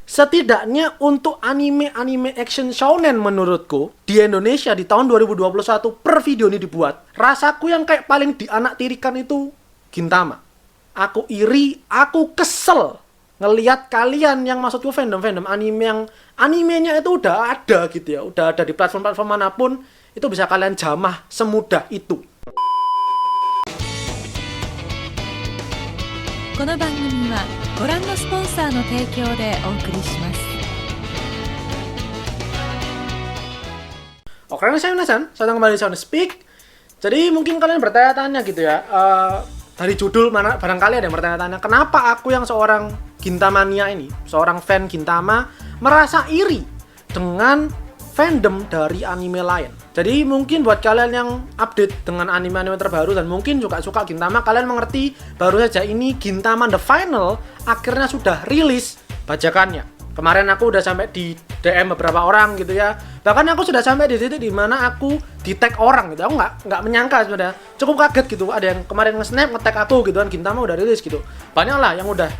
Setidaknya untuk anime action shonen menurutku di Indonesia di tahun 2021 per video ini dibuat, rasaku yang kayak paling dianaktirikan itu Gintama. Aku iri, aku kesel ngelihat kalian yang maksudku fandom anime yang animenya itu udah ada gitu ya, udah ada di platform-platform manapun, itu bisa kalian jamah semudah itu. この番組はご覧のスポンサーの提供でお送りします。 Oke, saya Nasan, saya kembali di Sound Speak. Jadi mungkin kalian bertanya-tanya gitu ya, dari judul mana barangkali ada yang bertanya-tanya, kenapa aku yang seorang Gintamania ini, seorang fan Gintama, merasa iri dengan fandom dari anime lain. Jadi mungkin buat kalian yang update dengan anime-anime terbaru dan mungkin juga suka Gintama, kalian mengerti baru saja ini Gintama The Final akhirnya sudah rilis bajakannya. Kemarin aku udah sampai di DM beberapa orang gitu ya. Bahkan aku sudah sampai di titik dimana aku di tag orang gitu. Aku nggak menyangka sebenarnya. Cukup kaget gitu. Ada yang kemarin nge-snap nge-tag aku gitu kan, Gintama udah rilis gitu. Banyak lah yang udah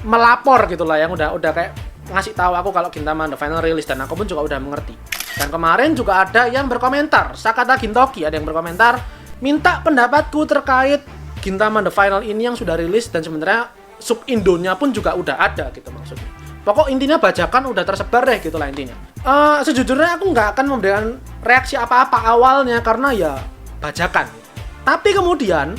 melapor gitu lah, yang udah kayak ngasih tahu aku kalau Gintama The Final rilis, dan aku pun juga udah mengerti. Dan kemarin juga ada yang berkomentar, Sakata Gintoki ada yang berkomentar minta pendapatku terkait Gintama The Final ini yang sudah rilis, dan sebenarnya sub Indonya pun juga udah ada gitu maksudnya. Pokok intinya bajakan udah tersebar deh gitu lah intinya. Sejujurnya aku nggak akan memberikan reaksi apa-apa awalnya karena ya bajakan. Tapi kemudian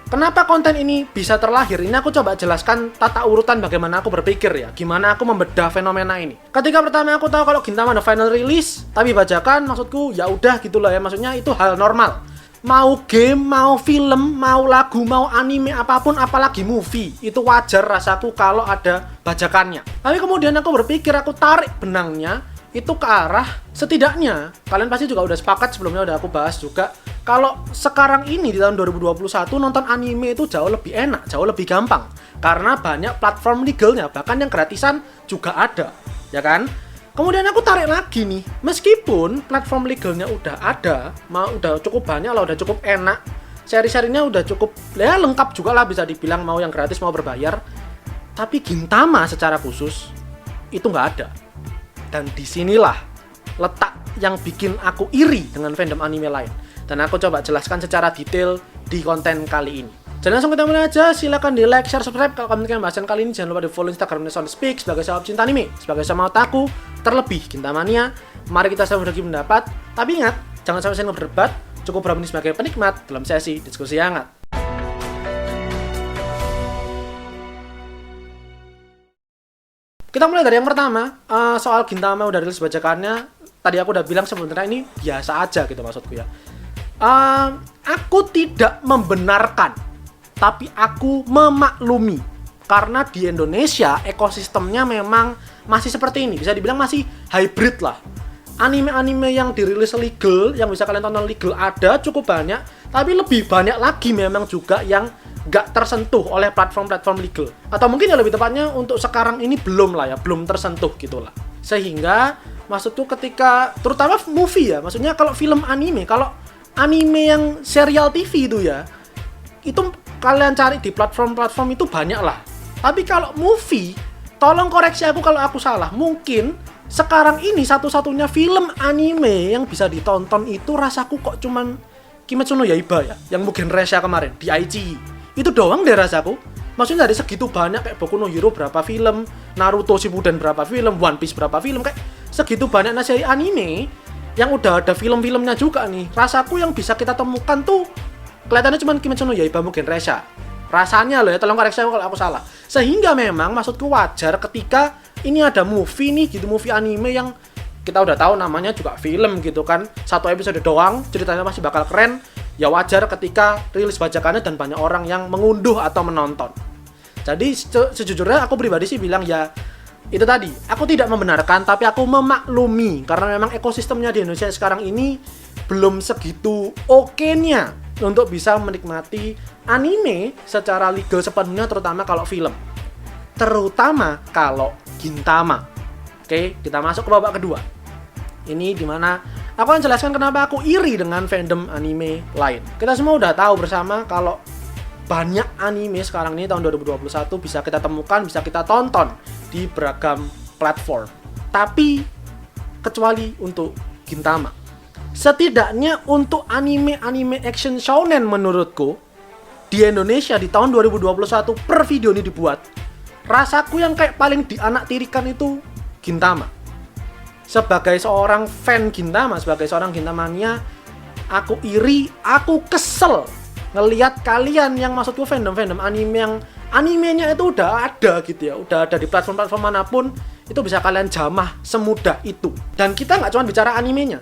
kenapa konten ini bisa terlahir? Ini aku coba jelaskan tata urutan bagaimana aku berpikir ya, gimana aku membedah fenomena ini. Ketika pertama aku tahu kalau Gintama The Final rilis, tapi bajakan, maksudku ya udah gitulah ya, maksudnya itu hal normal. Mau game, mau film, mau lagu, mau anime apapun, apalagi movie, itu wajar rasaku kalau ada bajakannya. Tapi kemudian aku berpikir, aku tarik benangnya itu ke arah setidaknya kalian pasti juga udah sepakat, sebelumnya udah aku bahas juga, kalau sekarang ini di tahun 2021 nonton anime itu jauh lebih enak, jauh lebih gampang karena banyak platform legalnya, bahkan yang gratisan juga ada, ya kan? Kemudian aku tarik lagi nih, meskipun platform legalnya udah ada, udah cukup banyak lah, udah cukup enak, seri-serinya udah cukup ya lengkap juga lah bisa dibilang, mau yang gratis mau berbayar, tapi Gintama secara khusus itu nggak ada. Dan disinilah letak yang bikin aku iri dengan fandom anime lain. Dan aku coba jelaskan secara detail di konten kali ini. Jadi langsung kita mulai aja, silakan di like, share, subscribe. Kalau kalian menyukai bahasan kali ini, jangan lupa di follow Instagram Sound Speak sebagai sahabat cinta anime, sebagai sama otaku, terlebih Gintamania. Mari kita sama berbagi pendapat. Tapi ingat, jangan sampai saya berdebat, cukup berani sebagai penikmat dalam sesi diskusi hangat. Kita mulai dari yang pertama, soal Gintama udah rilis bajakannya. Tadi aku udah bilang sebenarnya ini biasa aja gitu maksudku ya. Aku tidak membenarkan, tapi aku memaklumi karena di Indonesia ekosistemnya memang masih seperti ini, bisa dibilang masih hybrid lah. Anime-anime yang dirilis legal, yang bisa kalian tonton legal ada cukup banyak, tapi lebih banyak lagi memang juga yang nggak tersentuh oleh platform-platform legal, atau mungkin ya lebih tepatnya untuk sekarang ini belum lah ya, belum tersentuh gitulah. Sehingga maksudku ketika terutama movie ya, maksudnya kalau film anime, kalau anime yang serial TV itu ya, itu kalian cari di platform-platform itu banyak lah. Tapi kalau movie, tolong koreksi aku kalau aku salah. Mungkin sekarang ini satu-satunya film anime yang bisa ditonton itu rasaku kok cuman Kimetsu no Yaiba ya, yang mungkin Resha kemarin di IGN. Itu doang deh rasaku. Maksudnya dari segitu banyak kayak Boku no Hero berapa film, Naruto Shippuden berapa film, One Piece berapa film, kayak segitu banyak seri anime yang udah ada film-filmnya juga nih. Rasaku yang bisa kita temukan tuh kelihatannya cuma Kimetsu no Yaiba mungkin Resha. Rasanya loh ya, tolong koreksi aku kalau aku salah. Sehingga memang maksudku wajar ketika ini ada movie nih gitu, movie anime yang kita udah tahu namanya juga film gitu kan. Satu episode doang, ceritanya masih bakal keren. Ya wajar ketika rilis bajakannya dan banyak orang yang mengunduh atau menonton. Jadi sejujurnya aku pribadi sih bilang ya itu tadi, aku tidak membenarkan tapi aku memaklumi karena memang ekosistemnya di Indonesia sekarang ini belum segitu oke-nya untuk bisa menikmati anime secara legal sepenuhnya, terutama kalau film, terutama kalau Gintama. Oke, kita masuk ke babak kedua. Ini dimana aku akan jelaskan kenapa aku iri dengan fandom anime lain. Kita semua udah tahu bersama kalau banyak anime sekarang ini tahun 2021 bisa kita temukan, bisa kita tonton di beragam platform. Tapi kecuali untuk Gintama. Setidaknya untuk anime action shonen menurutku di Indonesia di tahun 2021 per video ini dibuat, rasaku yang kayak paling dianaktirikan itu Gintama. Sebagai seorang fan Gintama, sebagai seorang Gintamania, aku iri, aku kesel ngelihat kalian yang maksudku fandom anime yang animenya itu udah ada gitu ya, udah ada di platform-platform manapun, itu bisa kalian jamah semudah itu. Dan kita nggak cuma bicara animenya,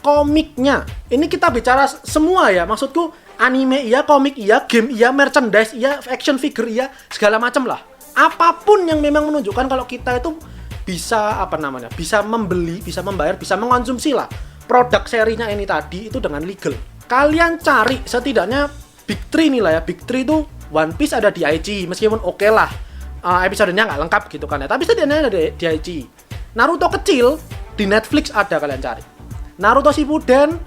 komiknya. Ini kita bicara semua ya, maksudku anime iya, komik iya, game iya, merchandise iya, action figure iya, segala macam lah. Apapun yang memang menunjukkan kalau kita itu bisa bisa membeli, bisa membayar, bisa mengkonsumsi lah produk serinya ini tadi itu dengan legal. Kalian cari setidaknya Big 3 nih lah ya. Big 3 itu One Piece ada di IG, meskipun oke lah episodenya nggak lengkap gitu kan ya, tapi setidaknya ada di IG. Naruto kecil di Netflix ada, kalian cari. Naruto Shippuden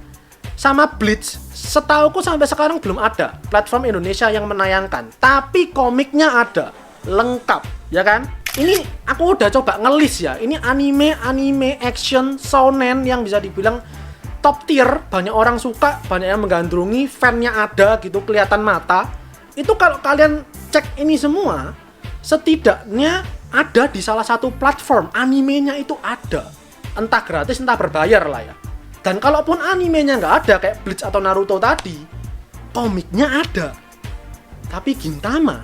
sama Bleach setauku sampai sekarang belum ada platform Indonesia yang menayangkan, tapi komiknya ada lengkap ya kan. Ini aku udah coba ngelis ya, ini anime action shonen yang bisa dibilang top tier, banyak orang suka, banyak yang menggandrungi, fan-nya ada gitu, kelihatan mata. Itu kalau kalian cek ini semua, setidaknya ada di salah satu platform, animenya itu ada. Entah gratis, entah berbayar lah ya. Dan kalaupun animenya nggak ada, kayak Bleach atau Naruto tadi, komiknya ada. Tapi Gintama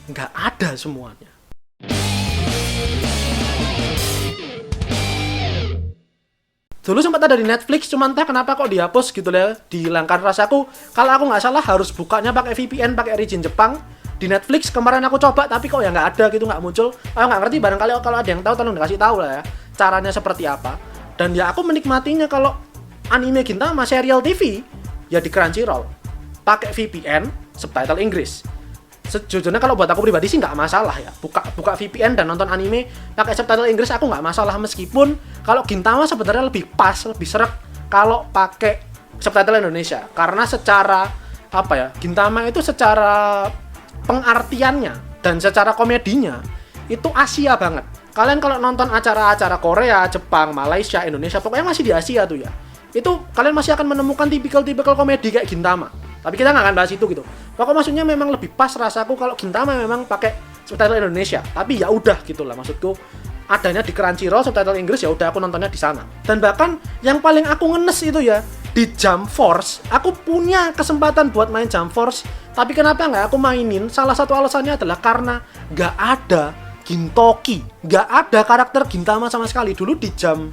nggak ada semuanya. Dulu sempat ada di Netflix, cuman entah kenapa kok dihapus gitu ya, dihilangkan. Rasaku kalau aku nggak salah harus bukanya pakai VPN, pakai origin Jepang. Di Netflix kemarin aku coba, tapi kok ya nggak ada gitu, nggak muncul. Aku nggak ngerti, barangkali kalau ada yang tahu tolong dikasih tahu lah ya caranya seperti apa. Dan ya aku menikmatinya kalau anime Gintama serial TV ya di Crunchyroll, pakai VPN, subtitle Inggris. Sejujurnya kalau buat aku pribadi sih nggak masalah ya, buka VPN dan nonton anime pakai subtitle Inggris, aku nggak masalah. Meskipun kalau Gintama sebenarnya lebih pas, lebih seret kalau pakai subtitle Indonesia, karena secara Gintama itu secara pengartiannya dan secara komedinya itu Asia banget. Kalian kalau nonton acara-acara Korea, Jepang, Malaysia, Indonesia, pokoknya masih di Asia tuh ya, itu kalian masih akan menemukan tipikal komedi kayak Gintama. Tapi kita nggak akan bahas itu gitu. Pokoknya maksudnya memang lebih pas rasaku kalau Gintama memang pakai subtitle Indonesia. Tapi ya udah gitulah, maksudku adanya di Crunchyroll subtitle Inggris, ya udah aku nontonnya di sana. Dan bahkan yang paling aku ngenes itu ya di Jump Force. Aku punya kesempatan buat main Jump Force, tapi kenapa nggak aku mainin? Salah satu alasannya adalah karena nggak ada Gintoki, nggak ada karakter Gintama sama sekali. Dulu di Jump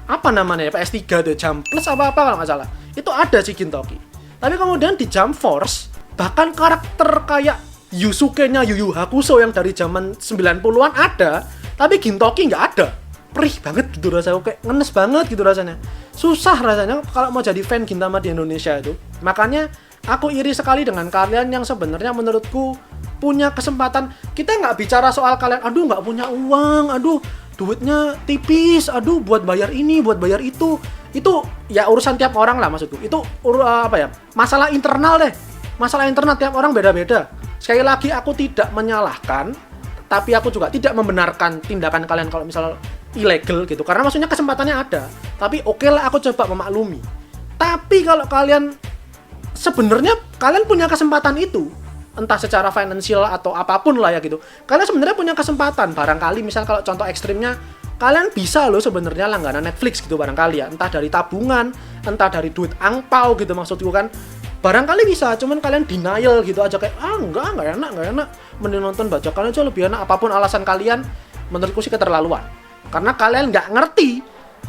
PS3 tuh, Jump Plus apa kalau nggak salah, itu ada sih Gintoki. Tapi kemudian di Jump Force, bahkan karakter kayak Yusuke-nya Yu Yu Hakusho yang dari zaman 90-an ada, tapi Gintoki nggak ada. Perih banget gitu rasanya, kayak ngenes banget gitu rasanya. Susah rasanya kalau mau jadi fan Gintama di Indonesia itu. Makanya aku iri sekali dengan kalian yang sebenarnya menurutku punya kesempatan. Kita nggak bicara soal kalian, aduh nggak punya uang, aduh duitnya tipis, aduh buat bayar ini, buat bayar itu ya urusan tiap orang lah, maksudku. Itu masalah internal deh. Masalah internal tiap orang beda-beda. Sekali lagi aku tidak menyalahkan, tapi aku juga tidak membenarkan tindakan kalian kalau misal ilegal gitu. Karena maksudnya kesempatannya ada. Tapi oke lah, aku coba memaklumi. Tapi kalau kalian sebenarnya kalian punya kesempatan itu, entah secara finansial atau apapun lah ya gitu. Kalian sebenarnya punya kesempatan, barangkali misal kalau contoh ekstrimnya, kalian bisa loh sebenarnya langganan Netflix gitu barangkali ya, entah dari tabungan, entah dari duit angpau gitu, maksudku kan. Barangkali bisa, cuman kalian denial gitu aja kayak enggak enak, mending nonton bajakan aja lebih enak. Apapun alasan kalian, menurutku sih keterlaluan. Karena kalian nggak ngerti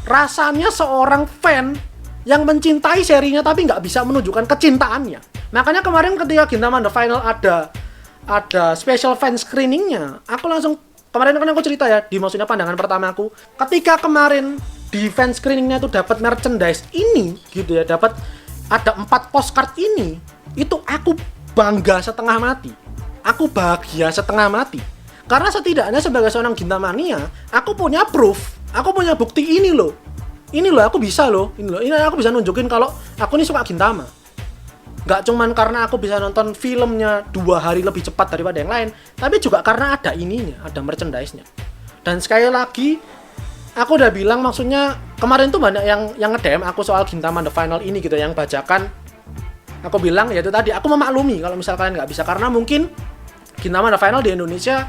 rasanya seorang fan yang mencintai serinya tapi nggak bisa menunjukkan kecintaannya. Makanya kemarin ketika Gintama The Final ada special fan screeningnya, aku langsung, kemarin kan aku cerita ya, di maksudnya pandangan pertamaku, ketika kemarin di fan screeningnya itu dapat merchandise ini gitu ya, dapat ada 4 postcard ini, itu aku bangga setengah mati, aku bahagia setengah mati, karena setidaknya sebagai seorang Gintamania, aku punya proof, aku punya bukti ini loh, aku bisa loh, ini aku bisa nunjukin kalau aku ini suka Gintama. Gak cuman karena aku bisa nonton filmnya 2 hari lebih cepat daripada yang lain, tapi juga karena ada ininya, ada merchandise-nya. Dan sekali lagi, aku udah bilang, maksudnya kemarin tuh banyak yang nge-DM aku soal Gintama The Final ini gitu, yang bajakan. Aku bilang ya itu tadi, aku memaklumi kalau misal kalian nggak bisa, karena mungkin Gintama The Final di Indonesia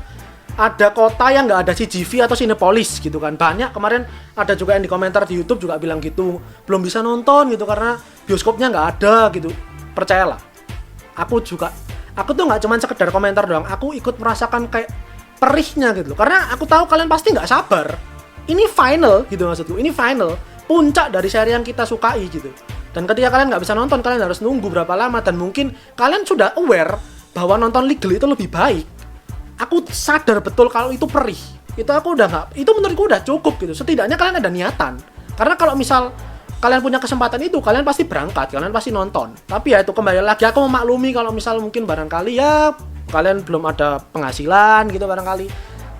ada kota yang nggak ada CGV atau Cinepolis gitu kan. Banyak kemarin ada juga yang di komentar di YouTube juga bilang gitu, belum bisa nonton gitu karena bioskopnya nggak ada gitu. Percayalah, aku tuh nggak cuma sekedar komentar doang, aku ikut merasakan kayak perihnya gitu loh. Karena aku tahu kalian pasti nggak sabar. Ini final gitu maksudku, ini final, puncak dari seri yang kita sukai gitu. Dan ketika kalian nggak bisa nonton, kalian harus nunggu berapa lama, dan mungkin kalian sudah aware bahwa nonton legal itu lebih baik. Aku sadar betul kalau itu perih. Itu aku udah nggak, itu menurutku udah cukup gitu. Setidaknya kalian ada niatan. Karena kalau misal kalian punya kesempatan itu, kalian pasti berangkat, kalian pasti nonton. Tapi ya itu kembali lagi, aku memaklumi kalau misal mungkin barangkali ya kalian belum ada penghasilan gitu, barangkali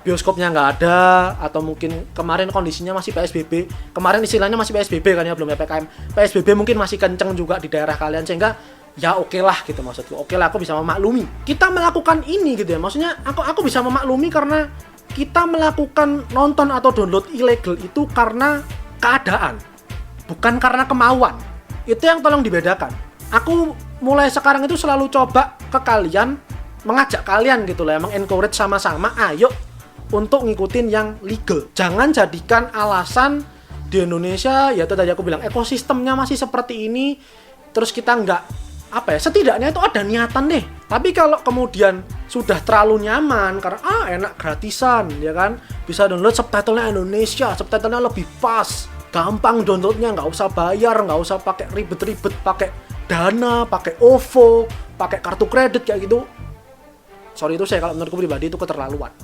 bioskopnya nggak ada, atau mungkin kemarin kondisinya masih PSBB. Kemarin istilahnya masih PSBB kan ya, belum PPKM. PSBB mungkin masih kenceng juga di daerah kalian, sehingga ya oke lah gitu maksudku. Oke lah, aku bisa memaklumi. Kita melakukan ini gitu ya. Maksudnya aku bisa memaklumi karena kita melakukan nonton atau download ilegal itu karena keadaan, bukan karena kemauan. Itu yang tolong dibedakan. Aku mulai sekarang itu selalu coba ke kalian, mengajak kalian gitu lah, emang encourage sama-sama, ayo untuk ngikutin yang legal. Jangan jadikan alasan di Indonesia, ya itu tadi aku bilang, ekosistemnya masih seperti ini, terus kita nggak, apa ya, setidaknya itu ada niatan deh. Tapi kalau kemudian sudah terlalu nyaman, karena enak gratisan, ya kan, bisa download subtitlenya Indonesia, subtitlenya lebih pas, gampang downloadnya, nggak usah bayar, nggak usah pakai ribet-ribet, pakai Dana, pakai OVO, pakai kartu kredit kayak gitu. Sorry itu saya, kalau menurutku pribadi itu keterlaluan.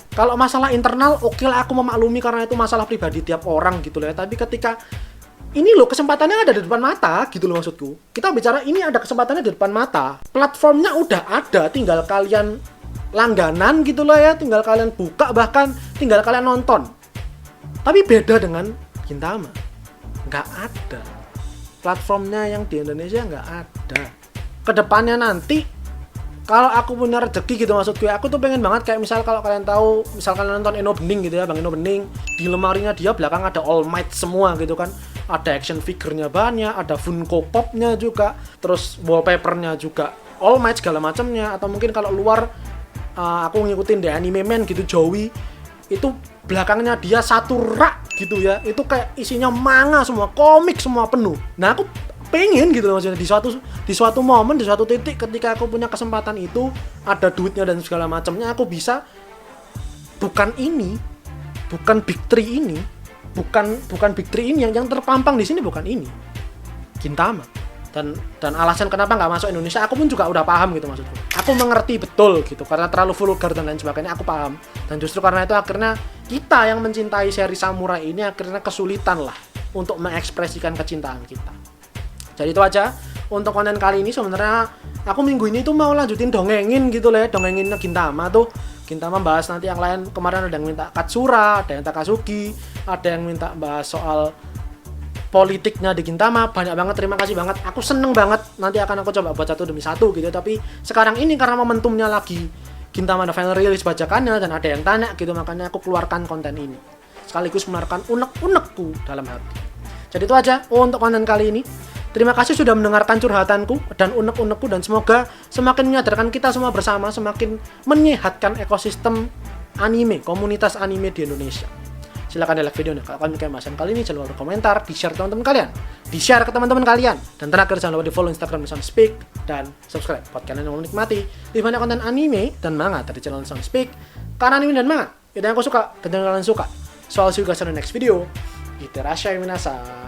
Kalau masalah internal, oke lah, aku memaklumi karena itu masalah pribadi tiap orang gitu loh ya. Tapi ketika ini loh kesempatannya ada di depan mata gitu loh maksudku. Kita bicara ini ada kesempatannya di depan mata. Platformnya udah ada, tinggal kalian langganan gitu loh ya, tinggal kalian buka, bahkan tinggal kalian nonton. Tapi beda dengan Gintama. Nggak ada. Platformnya yang di Indonesia nggak ada. Kedepannya nanti kalau aku punya rezeki gitu maksud gue, aku tuh pengen banget kayak misal kalau kalian tahu, misal kalian nonton Eno Bening gitu ya, Bang Eno Bening, di lemarinya dia belakang ada All Might semua gitu kan, ada action figure-nya banyak, ada Funko Pop-nya juga, terus wallpaper-nya juga All Might segala macamnya. Atau mungkin kalau luar aku ngikutin The Anime Man gitu, Joey, itu belakangnya dia satu rak gitu ya, itu kayak isinya manga semua, komik semua penuh. Nah aku pengen gitu maksudnya di suatu momen, di suatu titik ketika aku punya kesempatan itu, ada duitnya dan segala macamnya, aku bisa bukan big three ini, bukan big three ini yang terpampang di sini, bukan ini Gintama. Dan alasan kenapa nggak masuk Indonesia aku pun juga udah paham gitu maksudku. Aku mengerti betul gitu, karena terlalu vulgar dan lain sebagainya, aku paham. Dan justru karena itu akhirnya kita yang mencintai seri samurai ini akhirnya kesulitan lah untuk mengekspresikan kecintaan kita. Jadi itu aja untuk konten kali ini. Sebenarnya aku minggu ini tuh mau lanjutin dongengin gitu lah ya, dongenginnya Gintama tuh. Gintama bahas nanti yang lain. Kemarin ada yang minta Katsura, ada yang Takasugi, ada yang minta bahas soal politiknya di Gintama. Banyak banget, terima kasih banget. Aku seneng banget, nanti akan aku coba buat satu demi satu gitu. Tapi sekarang ini karena momentumnya lagi Gintama The Final rilis bajakannya dan ada yang tanya gitu, makanya aku keluarkan konten ini sekaligus mengeluarkan unek-unekku dalam hati. Jadi itu aja untuk konten kali ini. Terima kasih sudah mendengarkan curhatanku dan unek-unekku, dan semoga semakin menyadarkan kita semua bersama, semakin menyehatkan ekosistem anime, komunitas anime di Indonesia. Silahkan like videonya kalau kalian menyukai pembahasan kali ini, jangan lupa berkomentar, di-share ke teman-teman kalian, di-share ke teman-teman kalian, dan terakhir jangan lupa di-follow Instagram Sound Speak dan subscribe buat kalian yang menikmati lebih banyak konten anime dan manga dari channel Sound Speak. Karena anime dan manga itu yang aku suka dan yang kalian suka. So I'll see you guys on the next video. Itterashai minasai.